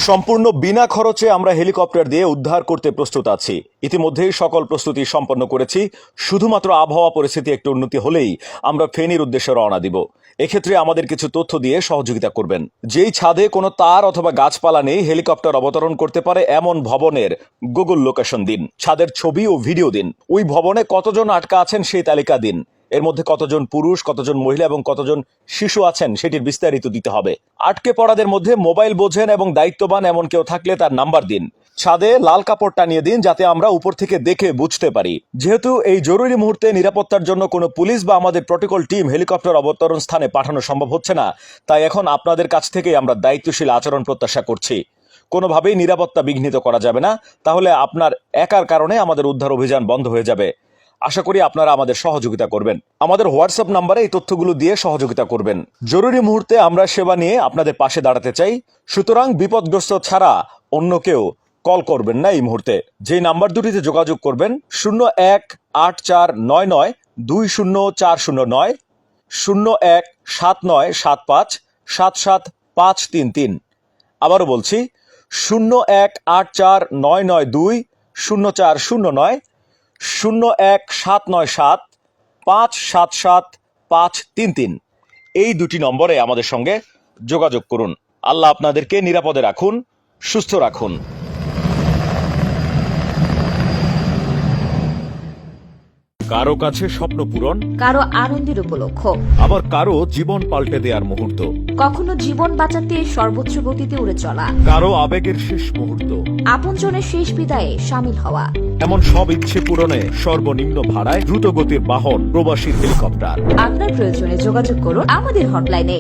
সম্পূর্ণ বিনা খরচে আমরা হেলিকপ্টার দিয়ে উদ্ধার করতে প্রস্তুত আছি। ইতিমধ্যেই সকল প্রস্তুতি সম্পন্ন করেছি। শুধুমাত্র আবহাওয়া পরিস্থিতি একটু উন্নতি হলেই আমরা ফেনীর উদ্দেশ্যে রওনা দিব। এক্ষেত্রে আমাদের কিছু তথ্য দিয়ে সহযোগিতা করবেন। যেই ছাদে কোনো তার অথবা গাছপালা নেই, হেলিকপ্টার অবতরণ করতে পারে এমন ভবনের গুগল লোকেশন দিন, ছাদের ছবি ও ভিডিও দিন, ওই ভবনে কতজন আটকা আছেন সেই তালিকা দিন, এর মধ্যে কতজন পুরুষ, কতজন মহিলা এবং কতজন শিশু আছেন সেটির বিস্তারিত দিতে হবে। আটকে পড়াদের মধ্যে মোবাইল বোঝেন এবং দায়িত্ববান এমন কেউ থাকলে তার নাম্বার দিন। ছাদে লাল কাপড় টানিয়ে দিন যাতে আমরা উপর থেকে দেখে বুঝতে পারি। যেহেতু এই জরুরি মুহূর্তে নিরাপত্তার জন্য কোনো পুলিশ বা আমাদের প্রটোকল টিম হেলিকপ্টার অবতরণ স্থানে পাঠানো সম্ভব হচ্ছে না, তাই এখন আপনাদের কাছ থেকে আমরা দায়িত্বশীল আচরণ প্রত্যাশা করছি। কোনোভাবেই নিরাপত্তা বিঘ্নিত করা যাবে না, তাহলে আপনার একার কারণে আমাদের উদ্ধার অভিযান বন্ধ হয়ে যাবে। আশা করি আপনারা আমাদের সহযোগিতা করবেন। আমাদের হোয়াটসঅ্যাপ নাম্বারে এই তথ্যগুলো দিয়ে সহযোগিতা করবেন। জরুরি মুহূর্তে আমরা সেবা নিয়ে আপনাদের পাশে দাঁড়াতে চাই, সুতরাং বিপদগ্রস্ত ছাড়া অন্য কেউ কল করবেন না এই মুহূর্তে। যে নাম্বার দুটিতে যোগাযোগ করবেন 018499204009, 017975775533। আবারও বলছি 018499204009, 017975775533। এই দুটি নম্বরে আমাদের সঙ্গে যোগাযোগ করুন। আল্লাহ আপনাদেরকে নিরাপদে রাখুন, সুস্থ রাখুন। কারো কাছে স্বপ্ন পূরণ, কারো আনন্দের উপলক্ষ, আবার কারো জীবন পাল্টে দেওয়ার মুহূর্ত, কখনো জীবন বাঁচাতে সর্বোচ্চ গতিতে উড়ে চলা, কারো আবেগের শেষ মুহূর্ত, আপনজনের শেষ বিদায়ে সামিল হওয়া। এমন সব ইচ্ছে পূরণে সর্বনিম্ন ভাড়ায় দ্রুতগতির বাহন প্রবাসী হেলিকপ্টার। আপনার প্রয়োজনে যোগাযোগ করুন আমাদের হটলাইনে।